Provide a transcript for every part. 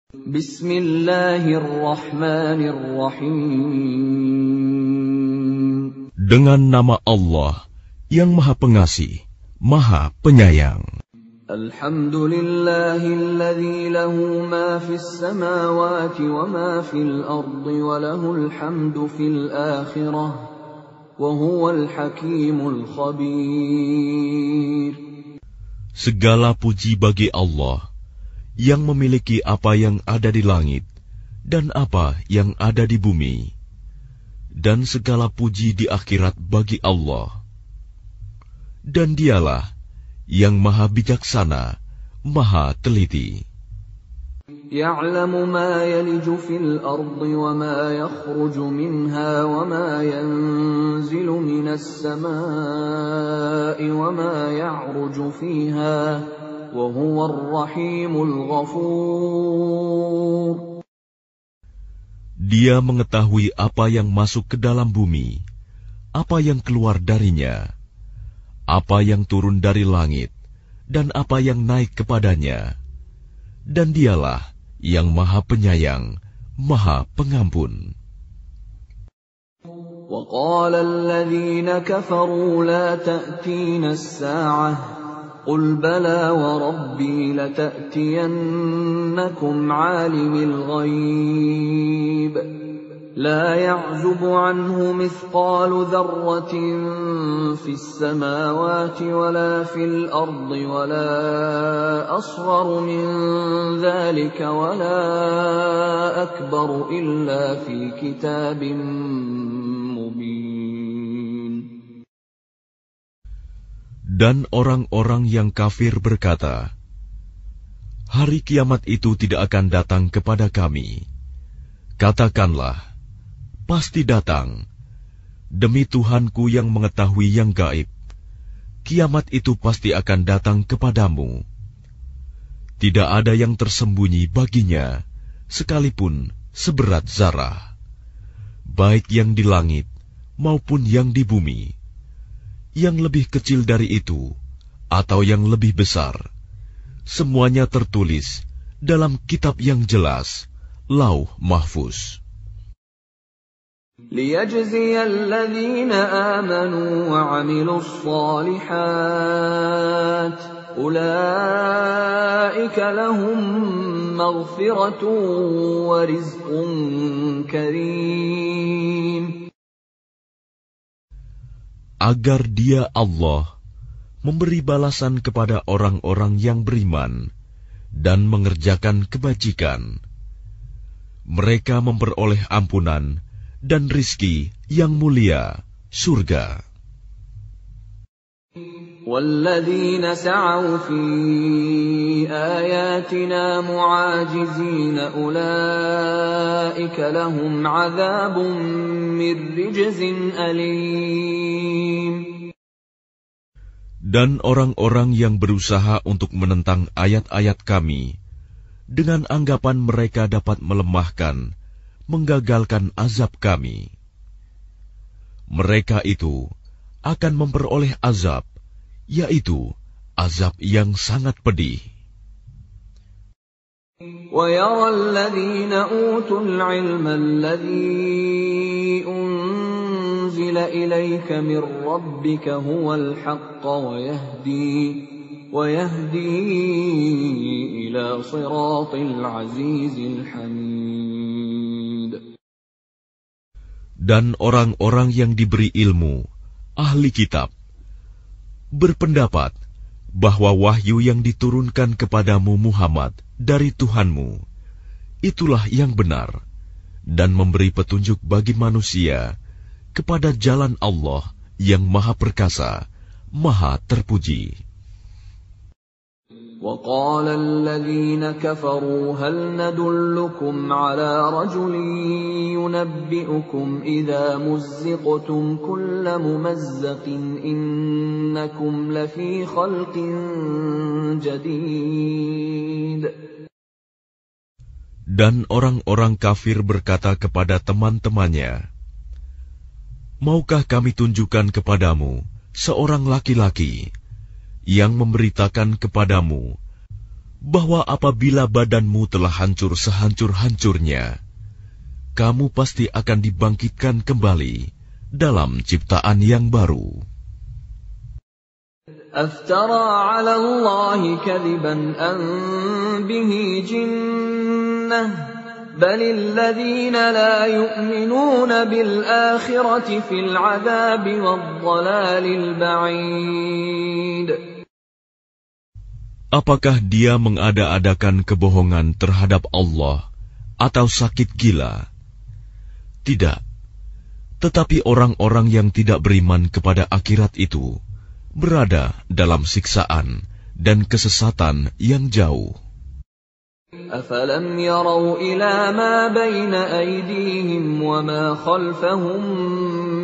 Bismillahirrahmanirrahim. Dengan nama Allah yang Maha Pengasih, Maha Penyayang. Alhamdulillahilladzi lahu ma fis samawati wa ma fil ardi wa lahul hamdu fil akhirah wa huwal hakimul khabir. Segala puji bagi Allah yang memiliki apa yang ada di langit dan apa yang ada di bumi, dan segala puji di akhirat bagi Allah. Dan Dialah yang Maha Bijaksana, Maha Teliti. Ya'lamu ma yaliju fil ardi wa ma yakhruju minha wa ma yanzilu minas samaa'i wa ma ya'ruju fiha wa huwar rahimul ghafur. Dia mengetahui apa yang masuk ke dalam bumi, apa yang keluar darinya, apa yang turun dari langit, dan apa yang naik kepadanya. Dan Dialah yang Maha Penyayang, Maha Pengampun. وَقَالَ الَّذِينَ كَفَرُوا لَا تَأْتِينَا السَّاعَةُ قُلْ بَلَى وَرَبِّي لَتَأْتِيَنَّكُمْ عَالِمِ الْغَيْبِ لَا يَعْزُبُ عَنْهُ مِثْقَالُ ذَرَّةٍ فِي السَّمَاوَاتِ وَلَا فِي الْأَرْضِ وَلَا أَصْغَرُ مِنْ ذَلِكَ وَلَا أَكْبَرُ إِلَّا فِي كِتَابٍ مُبِينٍ. Dan orang-orang yang kafir berkata, hari kiamat itu tidak akan datang kepada kami. Katakanlah, pasti datang. Demi Tuhanku yang mengetahui yang gaib, kiamat itu pasti akan datang kepadamu. Tidak ada yang tersembunyi baginya, sekalipun seberat zarah, baik yang di langit maupun yang di bumi. Yang lebih kecil dari itu, atau yang lebih besar, semuanya tertulis dalam kitab yang jelas, Lauh Mahfuz. لِيَجْزِيَ الَّذِينَ آمَنُوا وَعَمِلُوا الصَّالِحَاتِ أُولَئِكَ لَهُم مَّغْفِرَةٌ وَرِزْقٌ كَرِيمٌ. Agar Dia Allah memberi balasan kepada orang-orang yang beriman dan mengerjakan kebajikan. Mereka memperoleh ampunan dan rizki yang mulia, surga. وَالَّذِينَ سَعَوْا فِي آيَاتِنَا مُعَاجِزِينَ أُولَئِكَ لَهُمْ عَذَابٌ مِّن رِّجْزٍ أَلِيمٌ. Dan orang-orang yang berusaha untuk menentang ayat-ayat kami, dengan anggapan mereka dapat melemahkan, menggagalkan azab kami, mereka itu akan memperoleh azab, yaitu azab yang sangat pedih. وَيَرَى الَّذِينَ أُوتُوا الْعِلْمَ الَّذِي أُنزِلَ إِلَيْكَ مِن رَّبِّكَ هُوَ الْحَقَّ وَيَهْدِي إِلَى صِرَاطِ الْعَزِيزِ الْحَمِيدِ. Dan orang-orang yang diberi ilmu, ahli kitab, berpendapat bahwa wahyu yang diturunkan kepadamu Muhammad dari Tuhanmu, itulah yang benar, dan memberi petunjuk bagi manusia kepada jalan Allah yang Maha Perkasa, Maha Terpuji. وَقَالَ الَّذِينَ كَفَرُوا هَلْ نَدُلُّكُمْ عَلَى رَجُلٍ يُنَبِّئُكُمْ إِذَا مُزِّقْتُمْ كُلَّ مُمَزَّقٍ إِنَّكُمْ لَفِي خَلْقٍ جَدِيدٍ. Dan orang-orang kafir berkata kepada teman-temannya, maukah kami tunjukkan kepadamu seorang laki-laki yang memberitakan kepadamu bahwa apabila badanmu telah hancur sehancur-hancurnya, kamu pasti akan dibangkitkan kembali dalam ciptaan yang baru. أفترى على الله كذبا أم به جنة بل الذين لا يؤمنون بالآخرة في العذاب والضلال البعيد. Apakah dia mengada-adakan kebohongan terhadap Allah atau sakit gila? Tidak, tetapi orang-orang yang tidak beriman kepada akhirat itu berada dalam siksaan dan kesesatan yang jauh. أفلم يروا إلى ما بين أيديهم وما خلفهم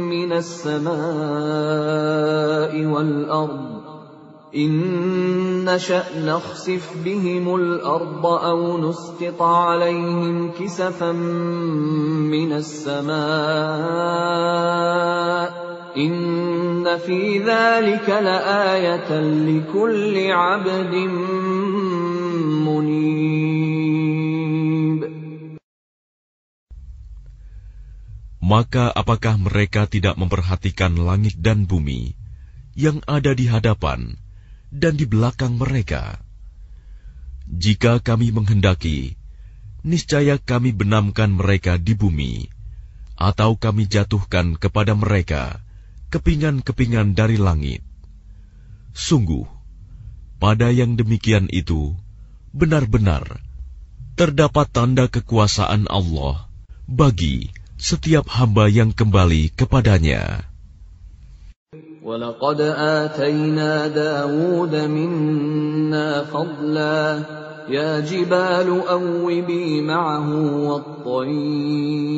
من السماء والأرض إن نشأ نخسف بهم الأرض أو نسقط عليهم كسفا من السماء إن في ذلك لآية لكل عبد منيب. Maka apakah mereka tidak memperhatikan langit dan bumi yang ada di hadapan dan di belakang mereka? Jika kami menghendaki, niscaya kami benamkan mereka di bumi, atau kami jatuhkan kepada mereka kepingan-kepingan dari langit. Sungguh, pada yang demikian itu, benar-benar terdapat tanda kekuasaan Allah bagi setiap hamba yang kembali kepadanya. وَلَقَدْ آتَيْنَا دَاوُودَ مِنَّا فَضْلًا يَا جِبَالُ أَوِّبِي مَعَهُ وَالطَّيْرَ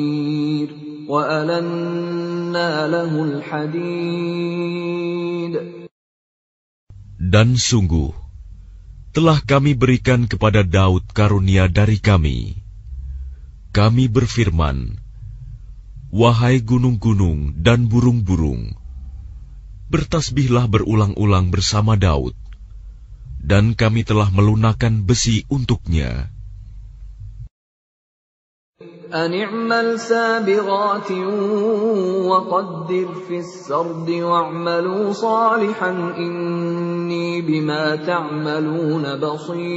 وَأَلَنَّا لَهُ الْحَدِيدَ. Dan sungguh, telah kami berikan kepada Daud karunia dari kami. Kami berfirman, wahai gunung-gunung dan burung-burung, bertasbihlah berulang-ulang bersama Daud, dan kami telah melunakkan besi untuknya. أَنِ اعْمَلْ سَابِغَاتٍ وَقَدِّرْ فِي السَّرْدِ وَاعْمَلُوا صَالِحًا إِنِّي بِمَا تَعْمَلُونَ بَصِيرٌ.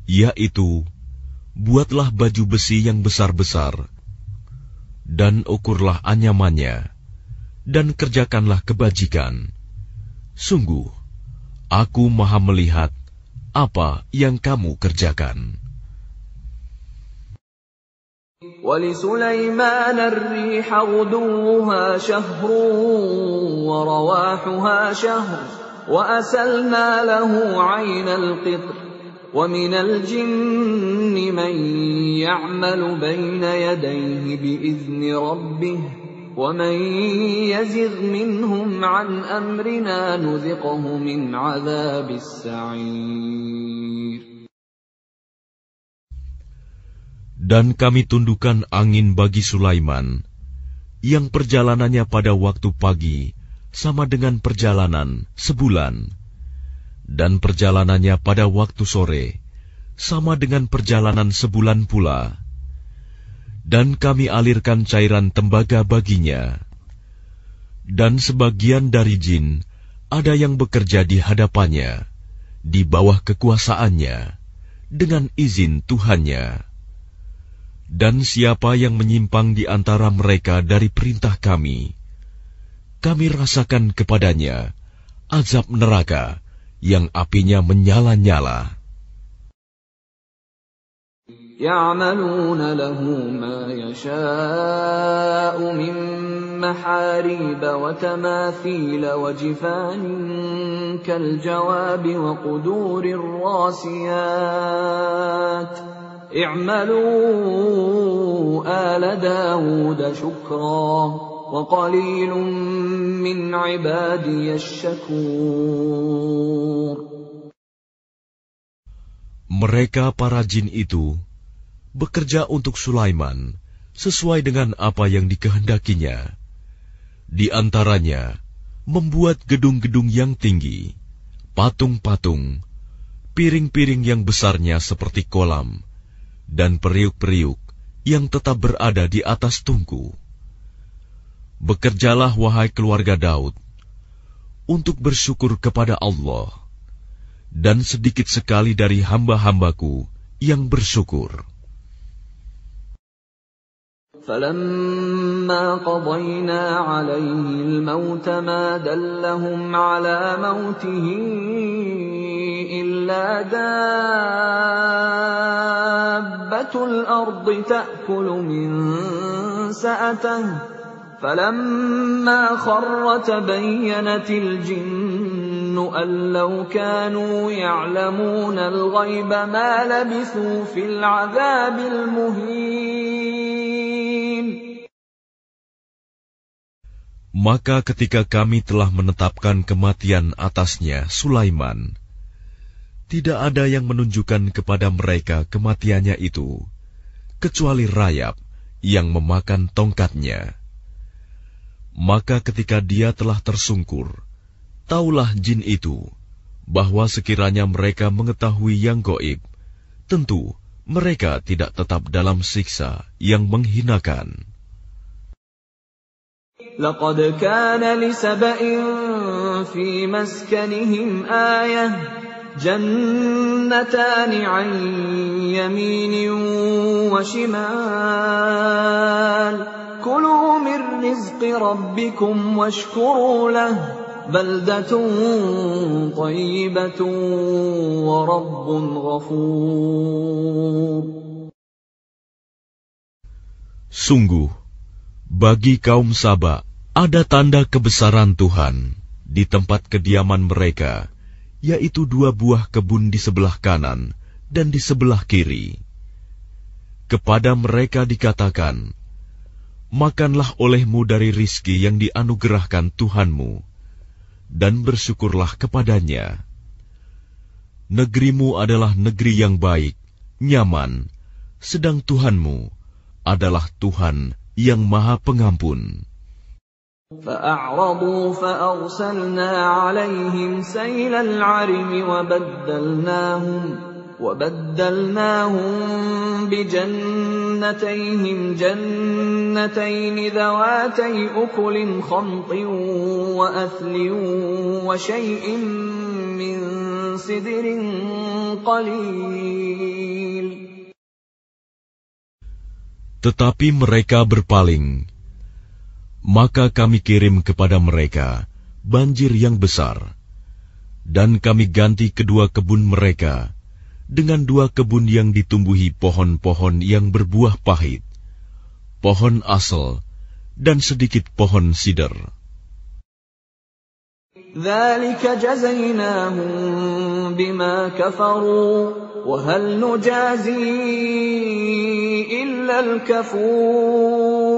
Yaitu, buatlah baju besi yang besar-besar, dan ukurlah anyamannya, dan kerjakanlah kebajikan. Sungguh, aku maha melihat apa yang kamu kerjakan. وَلِسُلَيْمَانَ الرِّيحَ غُدُوُّهَا شَهْرٌ وَرَوَاحُهَا شَهْرٌ وَأَسَلْنَا لَهُ عَيْنَ الْقِطْرِ وَمِنَ الْجِنِّ مَن يَعْمَلُ بَيْنَ يَدَيْهِ بِإِذْنِ رَبِّهِ وَمَن يَزِغْ مِنْهُمْ عَنْ أَمْرِنَا نُذِقْهُ مِنْ عَذَابِ السَّعِيرِ. Dan kami tundukkan angin bagi Sulaiman, yang perjalanannya pada waktu pagi sama dengan perjalanan sebulan, dan perjalanannya pada waktu sore sama dengan perjalanan sebulan pula. Dan kami alirkan cairan tembaga baginya. Dan sebagian dari jin ada yang bekerja di hadapannya, di bawah kekuasaannya, dengan izin Tuhannya. Dan siapa yang menyimpang di antara mereka dari perintah kami rasakan kepadanya azab neraka yang apinya menyala-nyala. يَعْمَلُونَ لَهُ مَا يَشَاءُ مِن مَّحَارِيبَ وَتَمَاثِيلَ وَجِفَانٍ كَالْجَوَابِ وَقُدُورٍ رَّاسِيَاتٍ اعْمَلُوا آلَ دَاوُودَ شُكْرًا وَقَلِيلٌ مِّنْ عِبَادِيَ الشَّكُورُ. Mereka para jin itu bekerja untuk Sulaiman sesuai dengan apa yang dikehendakinya. Di antaranya membuat gedung-gedung yang tinggi, patung-patung, piring-piring yang besarnya seperti kolam, dan periuk-periuk yang tetap berada di atas tungku. Bekerjalah wahai keluarga Daud, untuk bersyukur kepada Allah, dan sedikit sekali dari hamba-hambaku yang bersyukur. فَلَمَّا قَضَيْنَا عَلَيْهِ الْمَوْتَ مَا دَلَّهُمْ عَلَى مَوْتِهِ إِلَّا دَابَّةُ الْأَرْضِ تَأْكُلُ مِنْ سَأَتَهُ فَلَمَّا خَرَّ تَبَيَّنَتِ الْجِنُّ أَنْ لَوْ كَانُوا يَعْلَمُونَ الْغَيْبَ مَا لَبِثُوا فِي الْعَذَابِ الْمُهِينِ. Maka ketika kami telah menetapkan kematian atasnya Sulaiman, tidak ada yang menunjukkan kepada mereka kematiannya itu, kecuali rayap yang memakan tongkatnya. Maka ketika dia telah tersungkur, taulah jin itu, bahwa sekiranya mereka mengetahui yang gaib, tentu mereka tidak tetap dalam siksa yang menghinakan. لَقَدْ كَانَ لِسَبَإٍ فِي مَسْكَنِهِمْ آيَةٌ جَنَّتَانِ عَنْ يَمِينٍ وَشِمَالٍ كُلُوا مِنْ رِزْقِ رَبِّكُمْ وَاشْكُرُوا لَهُ بَلْدَةٌ طَيِّبَةٌ وَرَبٌّ غَفُورٌ. Sungguh, bagi kaum Saba ada tanda kebesaran Tuhan di tempat kediaman mereka, yaitu 2 buah kebun di sebelah kanan dan di sebelah kiri. Kepada mereka dikatakan, makanlah olehmu dari rizki yang dianugerahkan Tuhanmu, dan bersyukurlah kepadanya. Negerimu adalah negeri yang baik, nyaman, sedang Tuhanmu adalah Tuhan yang Maha Pengampun. فَأَعْرَضُوا فَأَرْسَلْنَا عَلَيْهِمْ سَيْلَ الْعَرِمِ وَبَدَّلْنَاهُمْ بِجَنَّتَيْهِمْ جَنَّتَيْنِ ذَوَاتَيْ أُكُلٍ خَمْطٍ وَأَثْلٍ وَشَيْءٍ مِّن سِدْرٍ قَلِيلٍ. Tetapi mereka berpaling, maka kami kirim kepada mereka banjir yang besar, dan kami ganti kedua kebun mereka dengan 2 kebun yang ditumbuhi pohon-pohon yang berbuah pahit, pohon asal, dan sedikit pohon sider. ذَلِكَ جَزَيْنَاهُمْ بِمَا كَفَرُوا وَهَلْ نُجَازِي إِلَّا الْكَفُورَ.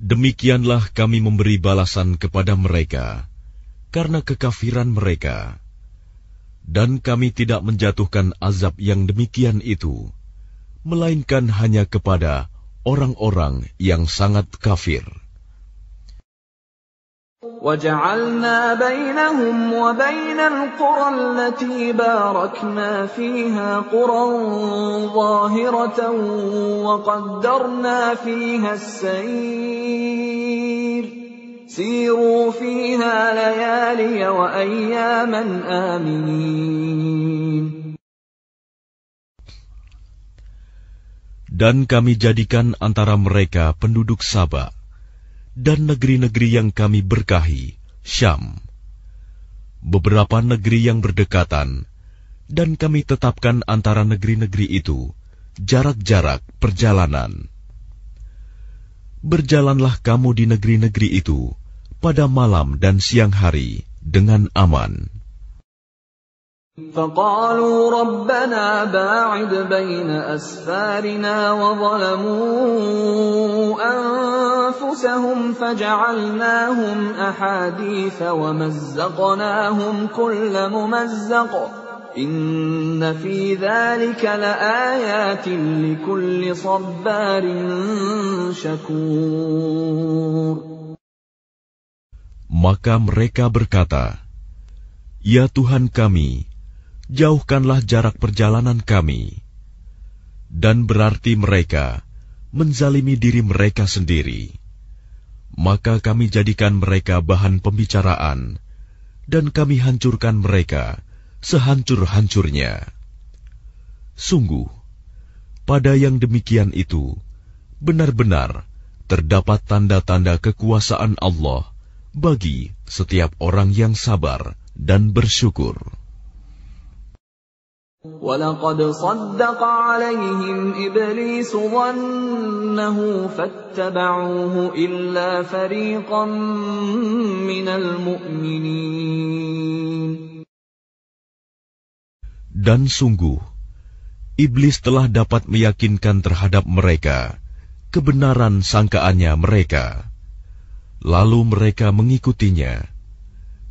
Demikianlah kami memberi balasan kepada mereka karena kekafiran mereka, dan kami tidak menjatuhkan azab yang demikian itu, melainkan hanya kepada orang-orang yang sangat kafir. وَجَعَلْنَا بَيْنَهُمْ وَبَيْنَ الْقُرَى الَّتِي بَارَكْنَا فِيهَا قُرًى ظَاهِرَةً وَقَدَّرْنَا فِيهَا السَّيْرَ سِيرُوا فِيهَا لَيَالِيَ وَأَيَّامًا آمِنِينَ. Dan kami jadikan antara mereka penduduk Saba dan negeri-negeri yang kami berkahi, Syam, beberapa negeri yang berdekatan, dan kami tetapkan antara negeri-negeri itu jarak-jarak perjalanan. Berjalanlah kamu di negeri-negeri itu pada malam dan siang hari dengan aman. فَقَالُوا رَبَّنَا بَاعِدْ بَيْنَ أَسْفَارِنَا وَظَلَمُوا أَنفُسَهُمْ فَجَعَلْنَاهُمْ أَحَادِيثَ وَمَزَّقْنَاهُمْ كُلَّ مُمَزَّقٍ إِنَّ فِي ذَلِكَ لَآيَاتٍ لِكُلِّ صَبَّارٍ شَكُورٍ. Maka mereka berkata, "Ya Tuhan kami, jauhkanlah jarak perjalanan kami." Dan berarti mereka menzalimi diri mereka sendiri. Maka kami jadikan mereka bahan pembicaraan, dan kami hancurkan mereka sehancur-hancurnya. Sungguh, pada yang demikian itu, benar-benar terdapat tanda-tanda kekuasaan Allah bagi setiap orang yang sabar dan bersyukur. وَلَقَدْ صَدَّقَ عَلَيْهِمْ إِبْلِيسُ ظَنَّهُ فَاتَّبَعُوهُ إِلَّا فَرِيقًا مِنَ الْمُؤْمِنِينَ. Dan sungguh, iblis telah dapat meyakinkan terhadap mereka kebenaran sangkaannya mereka, lalu mereka mengikutinya,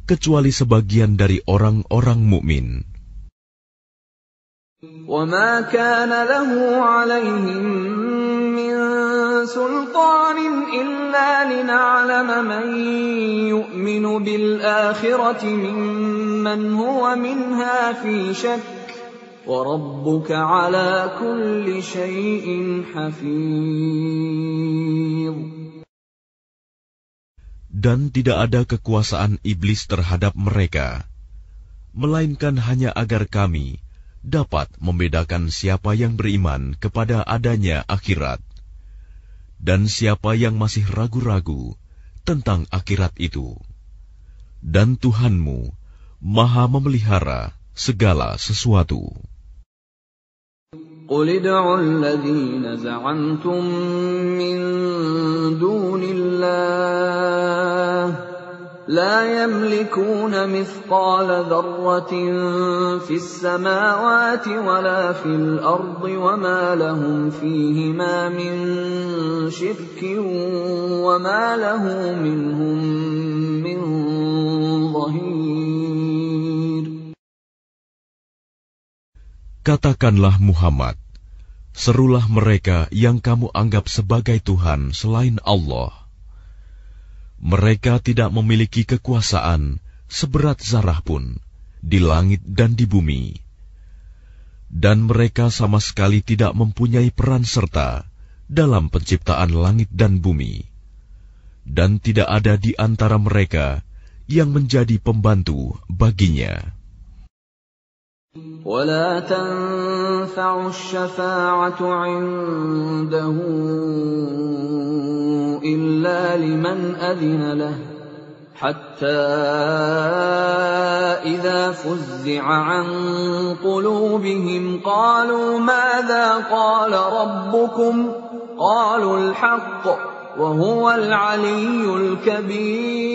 kecuali sebagian dari orang-orang mukmin. وَمَا كَانَ لَهُ عَلَيْهِمْ مِنْ سُلْطَانٍ إِلَّا لِنَعْلَمَ مَنْ يُؤْمِنُ بِالْآخِرَةِ مِمَّنْ هُوَ مِنْهَا فِي شَكٍّ وَرَبُّكَ عَلَى كُلِّ شَيْءٍ حَفِيظٌ. Dan tidak ada kekuasaan iblis terhadap mereka, melainkan hanya agar kami dapat membedakan siapa yang beriman kepada adanya akhirat, dan siapa yang masih ragu-ragu tentang akhirat itu. Dan Tuhanmu Maha memelihara segala sesuatu. قُلِ ادْعُوا الَّذِينَ زَعَمْتُم مِّن دُونِ اللَّهِ لَا يَمْلِكُونَ مِثْقَالَ ذَرَّةٍ فِي السَّمَاوَاتِ وَلَا فِي الْأَرْضِ وَمَا لَهُمْ فِيهِمَا مِن شِرْكٍ وَمَا لَهُ مِنْهُم مِّن ظَهِيرٍ. Katakanlah Muhammad, serulah mereka yang kamu anggap sebagai Tuhan selain Allah. Mereka tidak memiliki kekuasaan seberat zarah pun di langit dan di bumi, dan mereka sama sekali tidak mempunyai peran serta dalam penciptaan langit dan bumi, dan tidak ada di antara mereka yang menjadi pembantu baginya. وَلَا تَنفَعُ الشَّفَاعَةُ عِندَهُ إِلَّا لِمَنْ أَذِنَ لَهُ حَتَّى إِذَا فُزِّعَ عَنْ قُلُوبِهِمْ قَالُوا مَاذَا قَالَ رَبُّكُمْ قَالُوا الْحَقَّ وَهُوَ الْعَلِيُّ الْكَبِيرُ.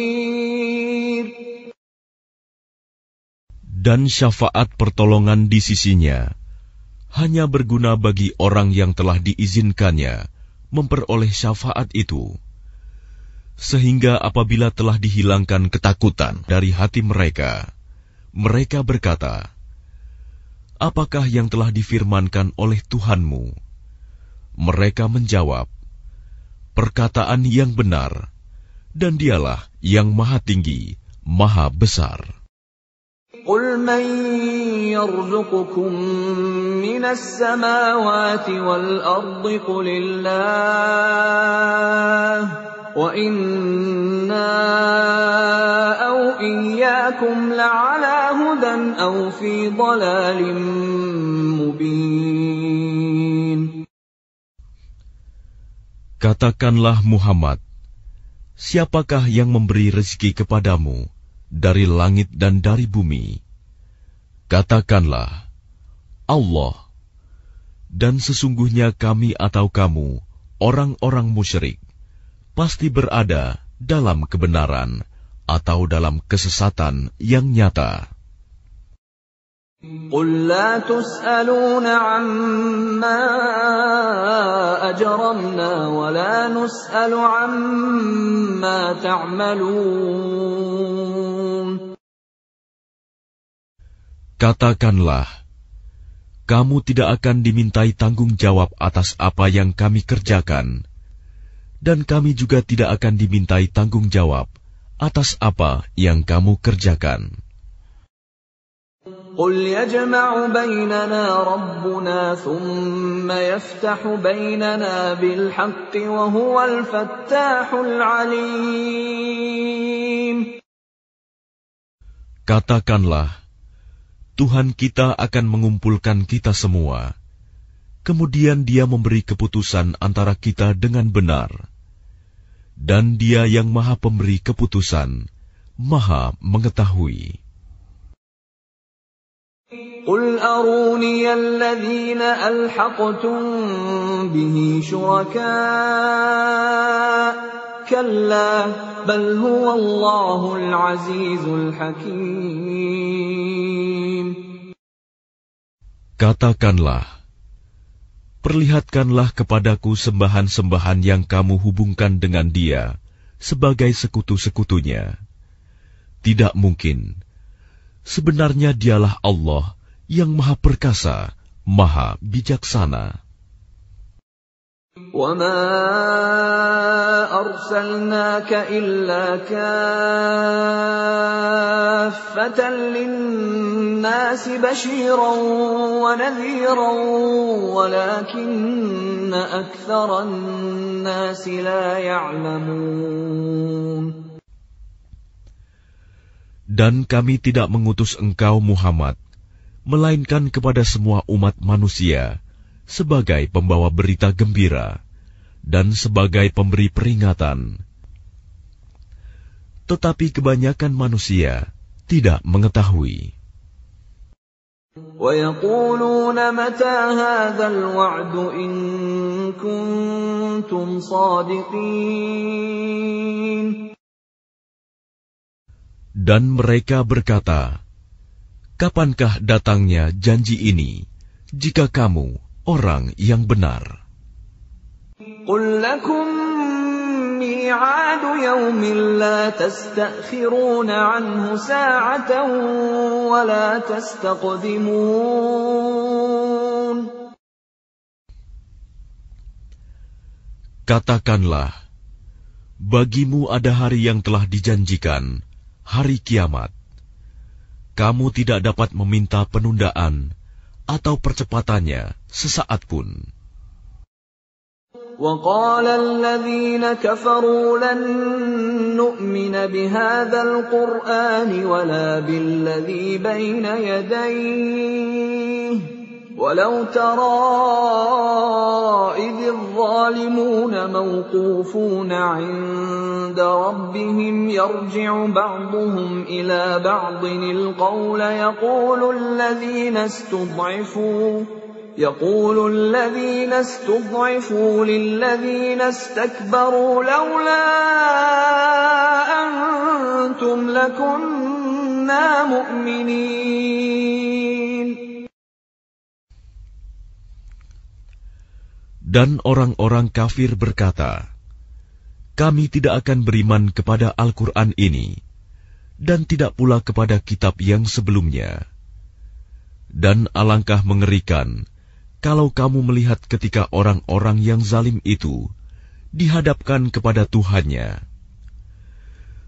Dan syafaat pertolongan di sisinya hanya berguna bagi orang yang telah diizinkannya memperoleh syafaat itu, sehingga apabila telah dihilangkan ketakutan dari hati mereka, mereka berkata, "Apakah yang telah difirmankan oleh Tuhanmu?" Mereka menjawab, "Perkataan yang benar, dan Dialah yang Maha Tinggi, Maha Besar." قُلْ مَنْ يَرْزُقُكُمْ مِنَ السَّمَاوَاتِ وَالْأَرْضِ قُلِ اللَّهُ وَإِنَّا أَوْ إِيَّاكُمْ لَعَلَى هُدًى أَوْ فِي ضَلَالٍ مُبِينٍ. Katakanlah Muhammad, siapakah yang memberi rezeki kepadamu dari langit dan dari bumi? Katakanlah, Allah. Dan sesungguhnya kami atau kamu, orang-orang musyrik, pasti berada dalam kebenaran atau dalam kesesatan yang nyata. قُل لَّا تُسْأَلُونَ عَمَّا أَجْرَمْنَا وَلَا نُسْأَلُ عَمَّا تَعْمَلُونَ. Katakanlah, kamu tidak akan dimintai tanggung jawab atas apa yang kami kerjakan, dan kami juga tidak akan dimintai tanggung jawab atas apa yang kamu kerjakan. قل يجمع بيننا ربنا ثم يفتح بيننا بالحق وهو الفتاح العليم. Katakanlah, Tuhan kita akan mengumpulkan kita semua. Kemudian Dia memberi keputusan antara kita dengan benar. Dan Dia yang Maha Pemberi keputusan, Maha Mengetahui. قل أروني الذين ألحقتم به شركاء كلا بل هو الله العزيز الحكيم. Katakanlah, perlihatkanlah kepadaku sembahan-sembahan yang kamu hubungkan dengan Dia sebagai sekutu-sekutunya. Tidak mungkin. Sebenarnya Dialah Allah yang Maha Perkasa, Maha Bijaksana. وَمَا أَرْسَلْنَاكَ إِلَّا كَافَّةً لِلنَّاسِ بَشِيرًا وَنَذِيرًا وَلَكِنَّ أَكْثَرَ النَّاسِ لَا يَعْلَمُونَ. Dan kami tidak mengutus engkau Muhammad, melainkan kepada semua umat manusia, sebagai pembawa berita gembira, dan sebagai pemberi peringatan. Tetapi kebanyakan manusia tidak mengetahui. وَيَقُولُونَ مَتَى هَذَا الْوَعْدُ إِن كُنتُمْ صَادِقِينَ. Dan mereka berkata, kapankah datangnya janji ini, jika kamu orang yang benar? قُل لَّكُم مِّيعَادُ يَوْمٍ لَّا تَسْتَأْخِرُونَ عَنْهُ سَاعَةً وَلَا تَسْتَقْدِمُونَ. Katakanlah, bagimu ada hari yang telah dijanjikan, hari kiamat. Kamu tidak dapat meminta penundaan atau percepatannya sesaat pun. وَقَالَ الَّذِينَ كَفَرُوا لَن نُّؤْمِنَ بِهَذَا الْقُرْآنِ وَلَا بِالَّذِي بَيْنَ يَدَيْهِ وَلَوْ تَرَىٰ إِذِ الظَّالِمُونَ مَوْقُوفُونَ عِندَ رَبِّهِمْ يَرْجِعُ بَعْضُهُمْ إِلَىٰ بَعْضٍ الْقَوْلَ يقول الذين استضعفوا للذين استكبروا لولا أنتم لكنا مؤمنين. Dan orang-orang kafir berkata, kami tidak akan beriman kepada Al-Quran ini, dan tidak pula kepada kitab yang sebelumnya. Dan alangkah mengerikan kalau kamu melihat ketika orang-orang yang zalim itu dihadapkan kepada Tuhannya.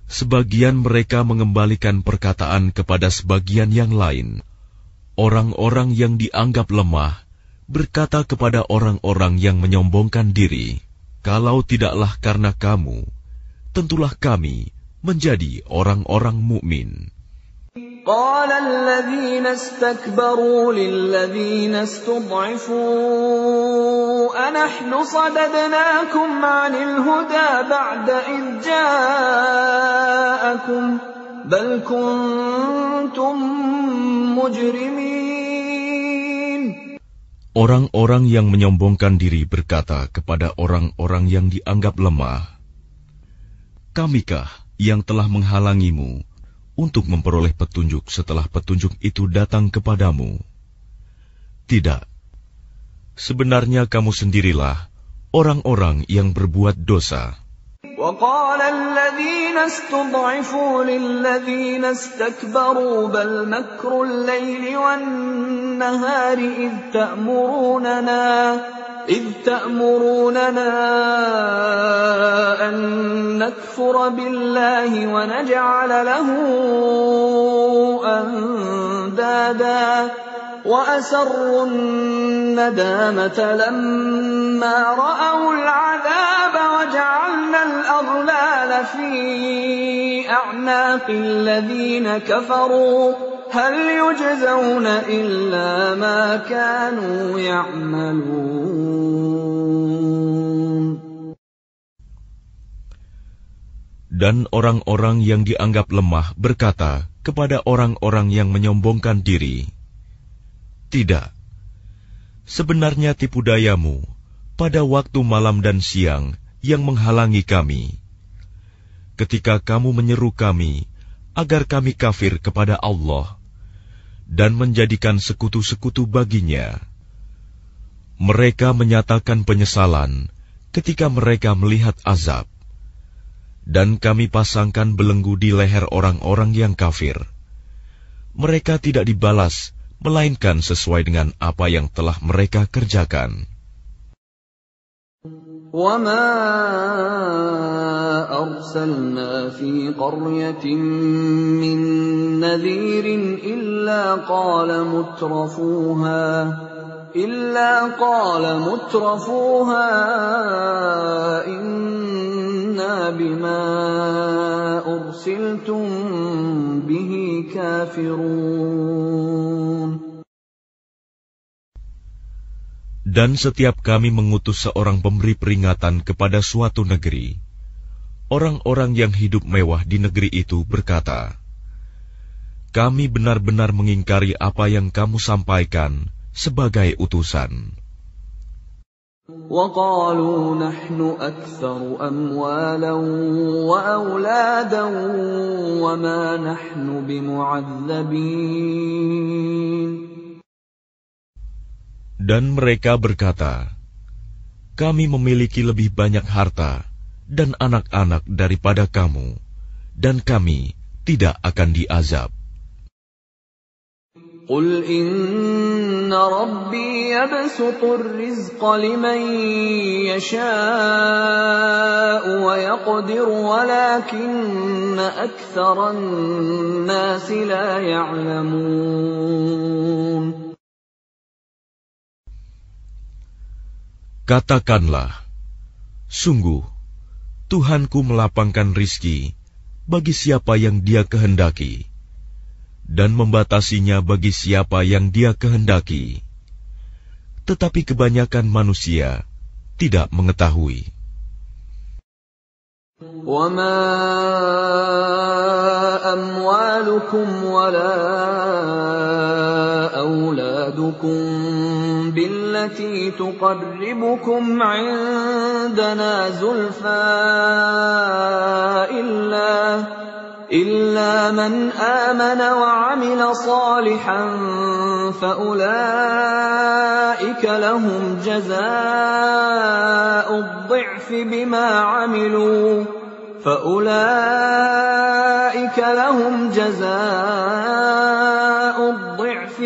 Sebagian mereka mengembalikan perkataan kepada sebagian yang lain. Orang-orang yang dianggap lemah berkata kepada orang-orang yang menyombongkan diri, kalau tidaklah karena kamu, tentulah kami menjadi orang-orang mukmin. قال الذين استكبروا للذين استضعفوا أنحن صددناكم عن الهدى بعد إذ جاءكم بل كنتم مجرمين. Orang-orang yang menyombongkan diri berkata kepada orang-orang yang dianggap lemah, kamikah yang telah menghalangimu untuk memperoleh petunjuk setelah petunjuk itu datang kepadamu? Tidak. Sebenarnya kamu sendirilah orang-orang yang berbuat dosa. وَقَالَ الَّذِينَ اسْتُضْعِفُوا لِلَّذِينَ اسْتَكْبَرُوا بَلْ مَكْرُ اللَّيْلِ وَالنَّهَارِ إِذْ تَأْمُرُونَنَا إذ تأمروننا أن نكفر بالله ونجعل له أندادا وأسروا الندامة لما رأوا العذاب وجعلنا الأغلال في أعناق الذين كفروا هل يجزون إلا ما كانوا يعملون. Dan orang-orang yang dianggap lemah berkata kepada orang-orang yang menyombongkan diri, "Tidak, sebenarnya tipu dayamu pada waktu malam dan siang yang menghalangi kami, ketika kamu menyeru kami agar kami kafir kepada Allah dan menjadikan sekutu-sekutu baginya. Mereka menyatakan penyesalan ketika mereka melihat azab, dan kami pasangkan belenggu di leher orang-orang yang kafir. Mereka tidak dibalas, melainkan sesuai dengan apa yang telah mereka kerjakan." وَمَا أَرْسَلْنَا فِي قَرْيَةٍ مِّن نَّذِيرٍ إِلَّا قَالَ مُتْرَفُوهَا إِنَّا بِمَا أُرْسِلْتُم بِهِ كَافِرُونَ. Dan setiap kami mengutus seorang pemberi peringatan kepada suatu negeri, orang-orang yang hidup mewah di negeri itu berkata, "Kami benar-benar mengingkari apa yang kamu sampaikan sebagai utusan." وَقَالُوا نَحْنُ أَكْثَرُ أَمْوَالًا وَأَوْلَادًا وَمَا نَحْنُ بِمُعَذَّبِينَ. Dan mereka berkata, "Kami memiliki lebih banyak harta dan anak-anak daripada kamu, dan kami tidak akan diazab." قُلْ إِنَّ رَبِّي يَبْسُطُ الرِّزْقَ لِمَن يَشَاءُ وَيَقْدِرُ وَلَكِنَّ أَكْثَرَ النَّاسِ لَا يَعْلَمُونَ. Katakanlah, "Sungguh, Tuhanku melapangkan rizki bagi siapa yang Dia kehendaki, dan membatasinya bagi siapa yang Dia kehendaki. Tetapi kebanyakan manusia tidak mengetahui." وَمَا أَمْوَالُكُمْ وَلَا أَوْلَادُكُمْ بِالَّتِي تُقَرِّبُكُمْ عِندَنَا زُلْفَىٰ إِلَّا مَنْ آمَنَ وَعَمِلَ صَالِحًا فَأُولَٰئِكَ لَهُمْ جَزَاءُ الضِّعْفِ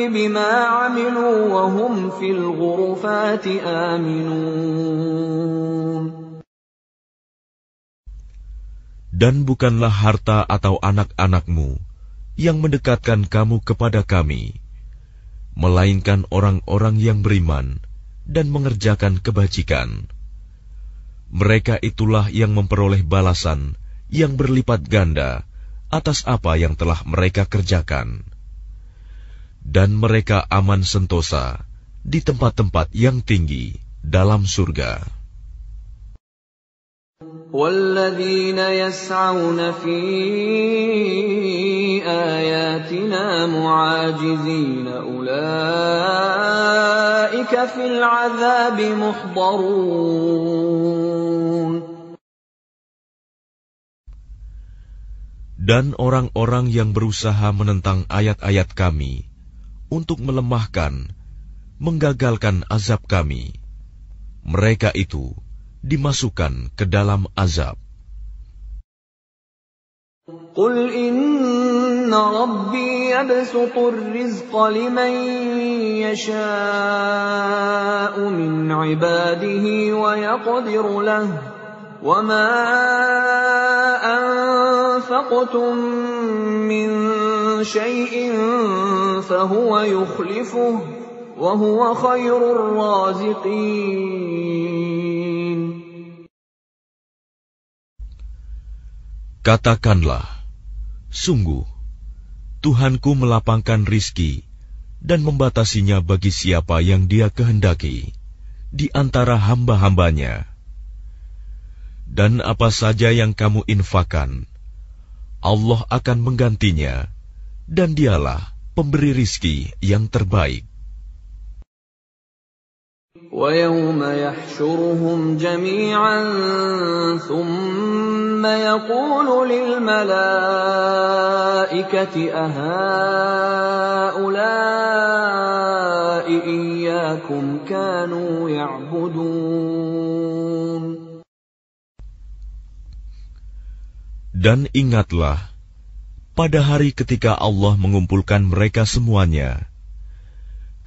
بِمَا عَمِلُوا وَهُمْ فِي الْغُرُفَاتِ آمِنُونَ. Dan bukanlah harta atau anak-anakmu yang mendekatkan kamu kepada kami, melainkan orang-orang yang beriman dan mengerjakan kebajikan. Mereka itulah yang memperoleh balasan yang berlipat ganda atas apa yang telah mereka kerjakan. Dan mereka aman sentosa di tempat-tempat yang tinggi dalam surga. وَالَّذِينَ يَسْعَوْنَ فِي آيَاتِنَا مُعَاجِزِينَ أُولَٰئِكَ فِي الْعَذَابِ مُحْضَرُونَ. Dan orang-orang yang berusaha menentang ayat-ayat kami untuk melemahkan, menggagalkan azab kami, mereka itu dimasukkan ke dalam azab. قل إن ربي يبسط الرزق لمن يشاء من عباده ويقدر له وما أنفقتم من شيء فهو يخلفه وهو خير الرازقين. Katakanlah, sungguh, Tuhanku melapangkan rizki dan membatasinya bagi siapa yang Dia kehendaki di antara hamba-hambanya. Dan apa saja yang kamu infakkan, Allah akan menggantinya, dan Dialah pemberi rizki yang terbaik. وَيَوْمَ يَحْشُرُهُمْ جَمِيعًا ثُمَّ يَقُولُ لِلْمَلَائِكَةِ أَهَؤُلَاءِ إِيَّاكُمْ كَانُوا يَعْبُدُونَ. Dan ingatlah, pada hari ketika Allah mengumpulkan mereka semuanya,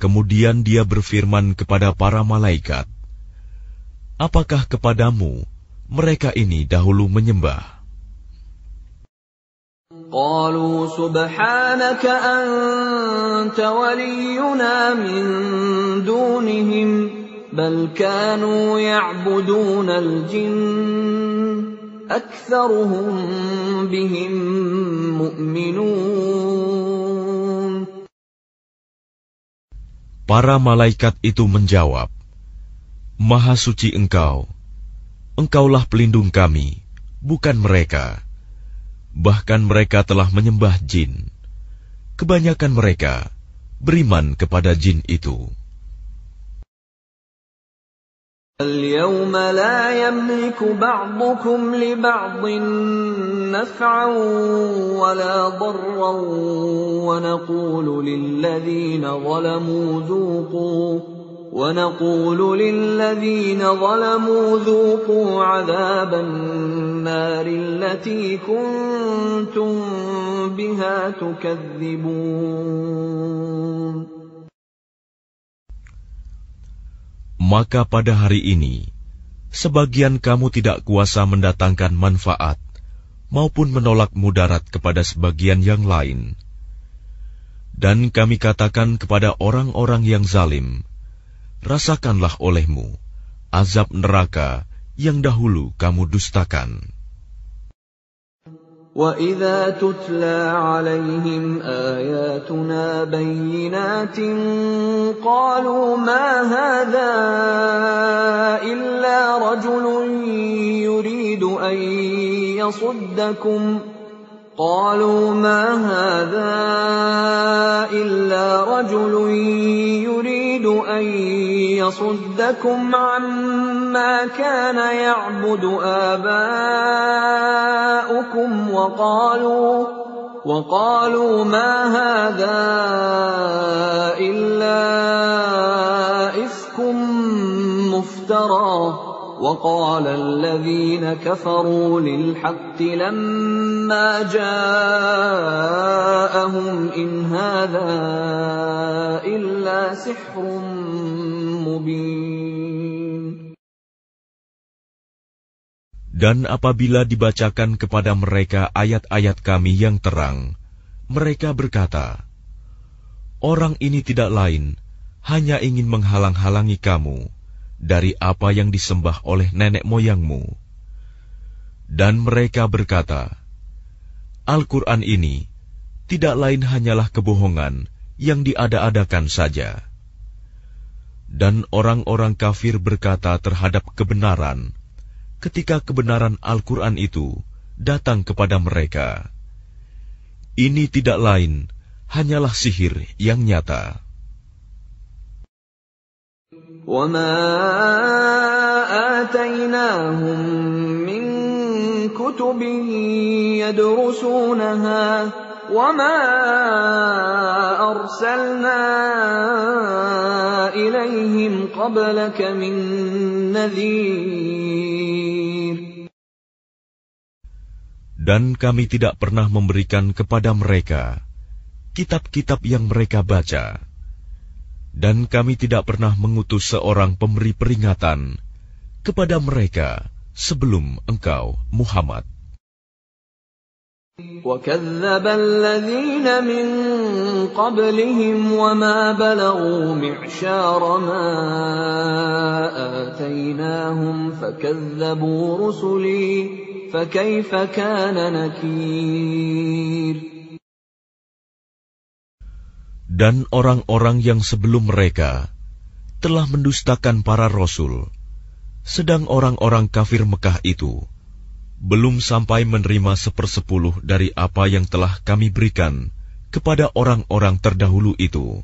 kemudian Dia berfirman kepada para malaikat, apakah kepadamu mereka ini dahulu menyembah? قالوا سبحانك أنت ولينا من دونهم بل كانوا يعبدون الجن أكثرهم بهم مؤمنون. Para malaikat itu menjawab, Maha suci Engkau, Engkaulah pelindung kami, bukan mereka. Bahkan mereka telah menyembah jin. Kebanyakan mereka beriman kepada jin itu. اليوم لا يملك بعضكم لبعض نفعا ولا ضرا ونقول للذين ظلموا ذوقوا عذاب النار التي كنتم بها تكذبون. Maka pada hari ini, sebagian kamu tidak kuasa mendatangkan manfaat maupun menolak mudarat kepada sebagian yang lain. Dan kami katakan kepada orang-orang yang zalim, rasakanlah olehmu azab neraka yang dahulu kamu dustakan. وَإِذَا تُتْلَى عَلَيْهِمْ آيَاتُنَا بَيِّنَاتٍ قَالُوا مَا هَذَا إِلَّا رَجُلٌ يُرِيدُ أَن يَصُدَّكُمْ عَمَّا كَانَ يَعْبُدُ آبَاؤُكُمْ وَقَالُوا مَا هَذَا إِلَّا إِفْكٌ مُفْتَرًى وَقَالَ الَّذِينَ كَفَرُوا لِلْحَقِّ لَمَّا جَاءَهُمْ إِنْ هَذَا إِلَّا سِحْرٌ مُبِينٌ. Dan apabila dibacakan kepada mereka ayat-ayat kami yang terang, mereka berkata, orang ini tidak lain, hanya ingin menghalang-halangi kamu dari apa yang disembah oleh nenek moyangmu. Dan mereka berkata, Al-Quran ini tidak lain hanyalah kebohongan yang diada-adakan saja. Dan orang-orang kafir berkata terhadap kebenaran, ketika kebenaran Al-Quran itu datang kepada mereka, ini tidak lain hanyalah sihir yang nyata. وَمَا آتَيْنَاهُمْ مِنْ كُتُبٍ يَدْرُسُونَهَا وَمَا أَرْسَلْنَا إِلَيْهِمْ قَبْلَكَ مِنْ نَذِيرٍ. Dan kami tidak pernah memberikan kepada mereka kitab-kitab yang mereka baca, dan kami tidak pernah mengutus seorang pemberi peringatan kepada mereka sebelum engkau, Muhammad. وَكَذَّبَ الَّذِينَ مِن قَبْلِهِمْ وَمَا بَلَغُوا مِعْشَارَ مَا آتَيْنَاهُمْ فَكَذَّبُوا رُسُلِي فَكَيْفَ كَانَ نَكِيرِ. Dan orang-orang yang sebelum mereka telah mendustakan para rasul, sedang orang-orang kafir Mekah itu belum sampai menerima 1/10 dari apa yang telah kami berikan kepada orang-orang terdahulu itu.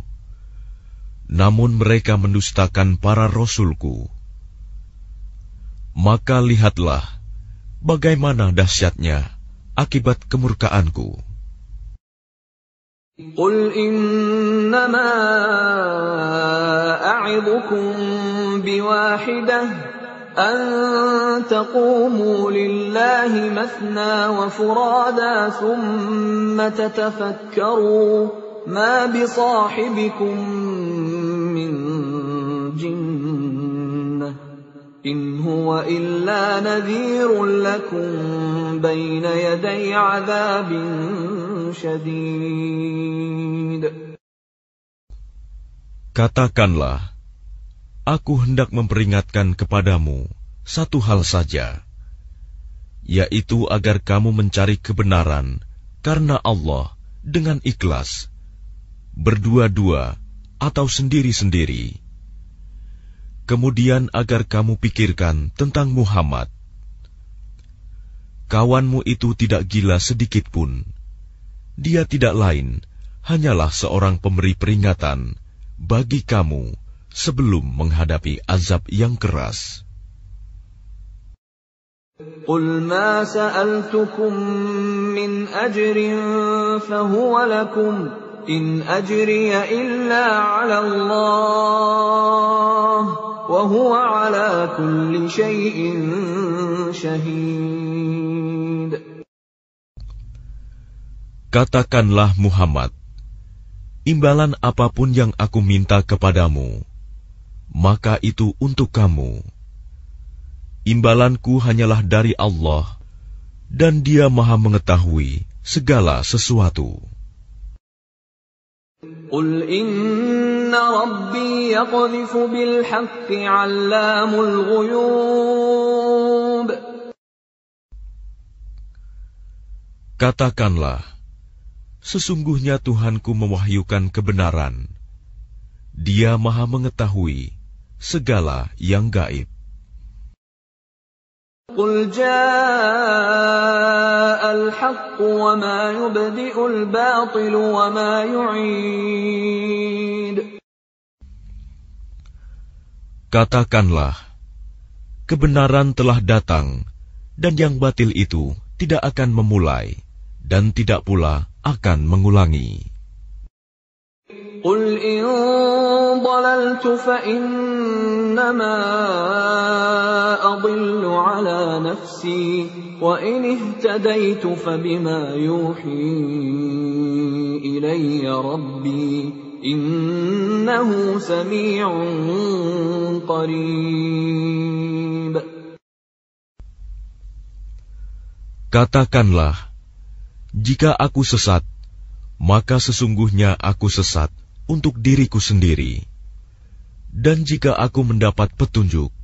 Namun mereka mendustakan para rasulku. Maka lihatlah bagaimana dahsyatnya akibat kemurkaanku. قُلْ إِنَّمَا أَعِظُكُم بِوَاحِدَةٍ أَن تَقُومُوا لِلَّهِ مَثْنَىٰ وَفُرَادَىٰ ثُمَّ تَتَفَكَّرُوا مَا بِصَاحِبِكُم مِّن جِنَّةٍ إِنْ هُوَ إِلَّا نَذِيرٌ لَّكُم بَيْنَ يَدَيْ عَذَابٍ شَدِيدٍ. Katakanlah, aku hendak memperingatkan kepadamu satu hal saja, yaitu agar kamu mencari kebenaran karena Allah dengan ikhlas, berdua-dua atau sendiri-sendiri. Kemudian agar kamu pikirkan tentang Muhammad. Kawanmu itu tidak gila sedikit pun. Dia tidak lain, hanyalah seorang pemberi peringatan bagi kamu sebelum menghadapi azab yang keras. قُلْ مَا سَأَلْتُكُم مِّنْ أَجْرٍ فَهُوَ لَكُمْ إِنْ أَجْرِيَ إِلَّا عَلَى اللَّهِ وَهُوَ عَلَى كُلِّ شَيْءٍ شَهِيدٌ. Katakanlah Muhammad, imbalan apapun yang aku minta kepadamu, maka itu untuk kamu. Imbalanku hanyalah dari Allah, dan Dia Maha mengetahui segala sesuatu. قُلْ إِنَّ رَبِّي يَقْذِفُ بِالْحَقِّ عَلَّامُ الْغُيُوبِ. Katakanlah, sesungguhnya Tuhanku mewahyukan kebenaran. Dia Maha mengetahui segala yang gaib. قُلْ جَاءَ الْحَقُّ وَمَا يُبْدِئُ الْبَاطِلُ وَمَا يُعِيدُ. Katakanlah, kebenaran telah datang, dan yang batil itu tidak akan memulai, dan tidak pula akan mengulangi. قُلْ إِن ضَلَلْتُ فَإِنَّمَا أَضِلُّ عَلَى نَفْسِي وَإِنِ اهْتَدَيْتُ فَبِمَا يُوحِي إِلَيَّ رَبِّي إِنَّهُ سَمِيعٌ قَرِيبٌ. Katakanlah, jika aku sesat, maka sesungguhnya aku sesat untuk diriku sendiri. Dan jika aku mendapat petunjuk,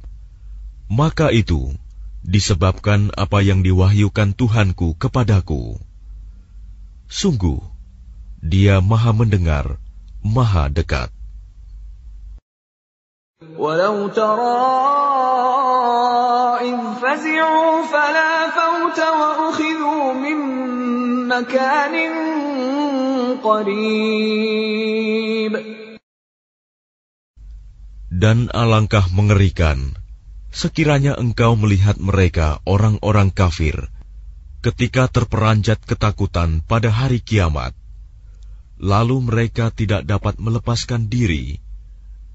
maka itu disebabkan apa yang diwahyukan Tuhanku kepadaku. Sungguh, Dia Maha mendengar, Maha dekat. وَلَوْ تَرَىٰ إِذْ فَزِعُوا فَلَا فَوْتَ وَأُخِذُوا مِن مَّكَانٍ قَرِيبٍ. Dan alangkah mengerikan sekiranya engkau melihat mereka orang-orang kafir ketika terperanjat ketakutan pada hari kiamat, lalu mereka tidak dapat melepaskan diri,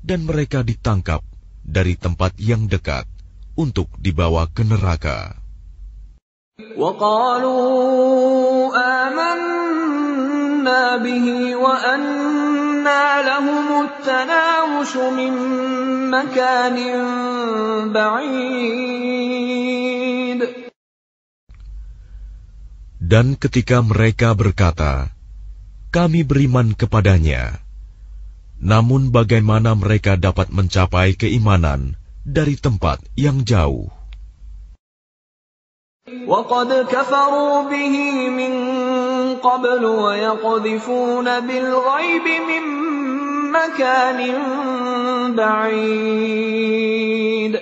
dan mereka ditangkap dari tempat yang dekat untuk dibawa ke neraka. وَقَالُوا آمَنَّا بِهِ وَأَنَّى لَهُمُ التَّنَاوُشُ مِن مَّكَانٍ بَعِيدٍ. Dan ketika mereka berkata, kami beriman kepadanya, namun bagaimana mereka dapat mencapai keimanan dari tempat yang jauh? وَقَدْ كَفَرُوا بِهِ مِن قَبْلُ وَيَقْذِفُونَ بِالْغَيْبِ مِن مَّكَانٍ بَعِيدٍ.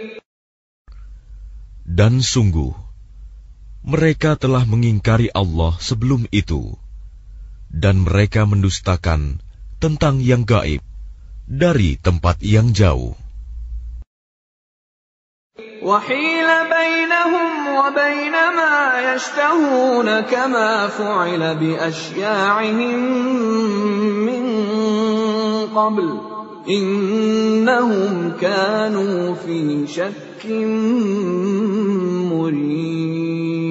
Dan sungguh, mereka telah mengingkari Allah sebelum itu, dan mereka mendustakan tentang yang gaib dari tempat yang jauh. وَحِيلَ بَيْنَهُمْ وَبَيْنَ مَا يَشْتَهُونَ كَمَا فُعِلَ بِأَشْيَاعِهِم مِّن قَبْلُ إِنَّهُمْ كَانُوا فِي شَكٍّ مُّرِيبٍ.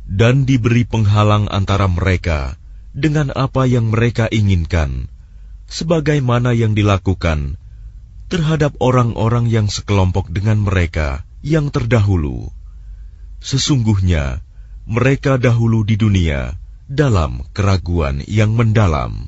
Dan diberi penghalang antara mereka dengan apa yang mereka inginkan, sebagaimana yang dilakukan terhadap orang-orang yang sekelompok dengan mereka yang terdahulu. Sesungguhnya mereka dahulu di dunia dalam keraguan yang mendalam.